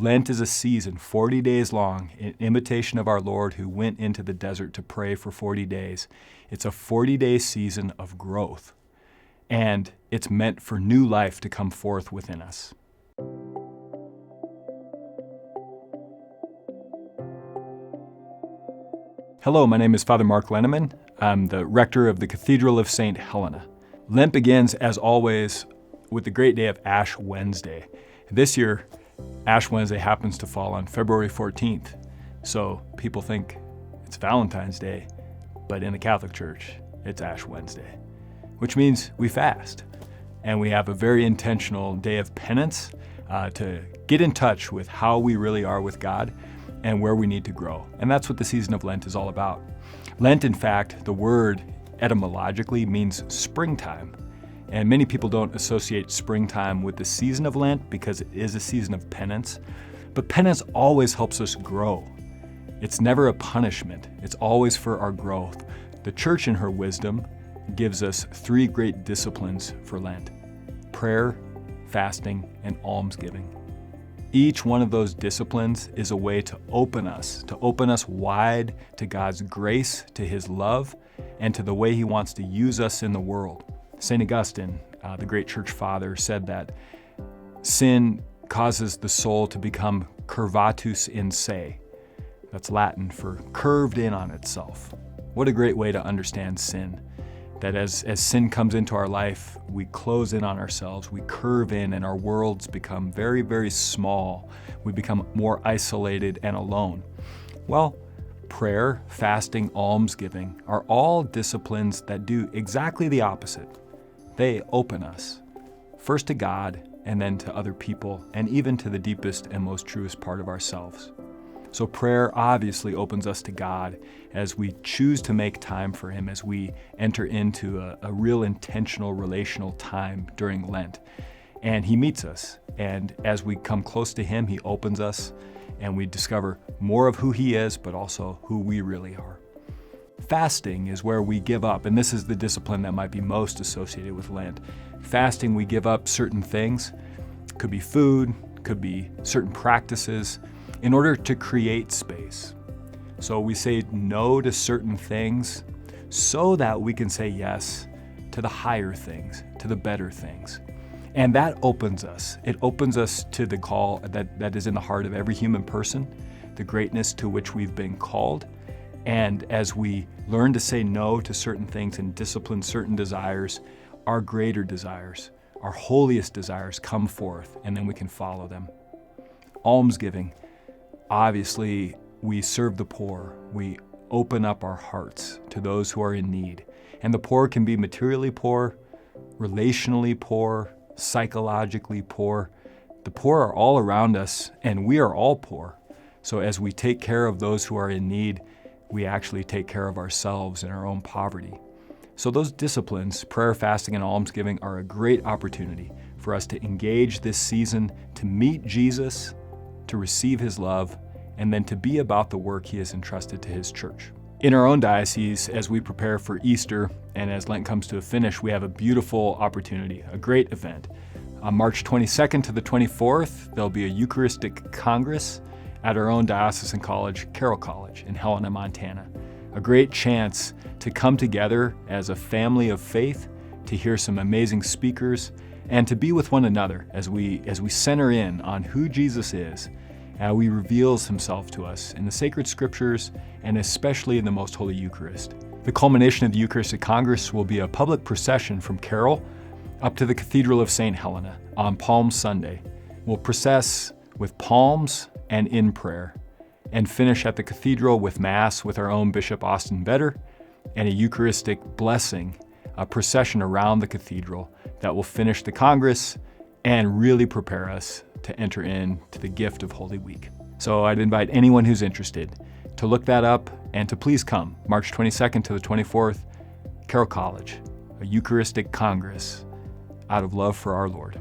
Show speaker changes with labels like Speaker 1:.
Speaker 1: Lent is a season, 40 days long, in imitation of our Lord who went into the desert to pray for 40 days. It's a 40-day season of growth, and it's meant for new life to come forth within us. Hello, my name is Father Marc Lenneman. I'm the rector of the Cathedral of St. Helena. Lent begins, as always, with the great day of Ash Wednesday. This year, Ash Wednesday happens to fall on February 14th, so people think it's Valentine's Day, but in the Catholic Church, it's Ash Wednesday, which means we fast, and we have a very intentional day of penance to get in touch with how we really are with God and where we need to grow. And that's what the season of Lent is all about. Lent, in fact, the word etymologically means springtime. And many people don't associate springtime with the season of Lent because it is a season of penance. But penance always helps us grow. It's never a punishment. It's always for our growth. The Church, in her wisdom, gives us three great disciplines for Lent: prayer, fasting, and almsgiving. Each one of those disciplines is a way to open us wide to God's grace, to His love, and to the way He wants to use us in the world. St. Augustine, the great church father, said that sin causes the soul to become curvatus in se. That's Latin for curved in on itself. What a great way to understand sin. That as sin comes into our life, we close in on ourselves, we curve in, and our worlds become very, very small. We become more isolated and alone. Well, prayer, fasting, almsgiving are all disciplines that do exactly the opposite. They open us, first to God, and then to other people, and even to the deepest and most truest part of ourselves. So prayer obviously opens us to God as we choose to make time for Him, as we enter into a real intentional relational time during Lent. And He meets us, and as we come close to Him, He opens us, and we discover more of who He is, but also who we really are. Fasting is where we give up, and this is the discipline that might be most associated with Lent. Fasting, we give up certain things. Could be food, could be certain practices, in order to create space. So we say no to certain things so that we can say yes to the higher things, to the better things. And that opens us. It opens us to the call that is in the heart of every human person, the greatness to which we've been called. And as we learn to say no to certain things and discipline certain desires, our greater desires, our holiest desires come forth, and then we can follow them. Almsgiving. Obviously, we serve the poor. We open up our hearts to those who are in need. And the poor can be materially poor, relationally poor, psychologically poor. The poor are all around us, and we are all poor. So as we take care of those who are in need, we actually take care of ourselves in our own poverty. So those disciplines, prayer, fasting, and almsgiving, are a great opportunity for us to engage this season, to meet Jesus, to receive His love, and then to be about the work He has entrusted to His church. In our own diocese, as we prepare for Easter and as Lent comes to a finish, we have a beautiful opportunity, a great event. On March 22nd to the 24th, there'll be a Eucharistic Congress at our own diocesan college, Carroll College in Helena, Montana. A great chance to come together as a family of faith, to hear some amazing speakers, and to be with one another as we center in on who Jesus is, how He reveals Himself to us in the sacred scriptures and especially in the Most Holy Eucharist. The culmination of the Eucharistic Congress will be a public procession from Carroll up to the Cathedral of St. Helena on Palm Sunday. We'll process with palms and in prayer, and finish at the cathedral with Mass with our own Bishop Austin Vetter and a Eucharistic blessing, a procession around the cathedral that will finish the Congress and really prepare us to enter into the gift of Holy Week. So I'd invite anyone who's interested to look that up and to please come, March 22nd to the 24th, Carroll College, a Eucharistic Congress out of love for our Lord.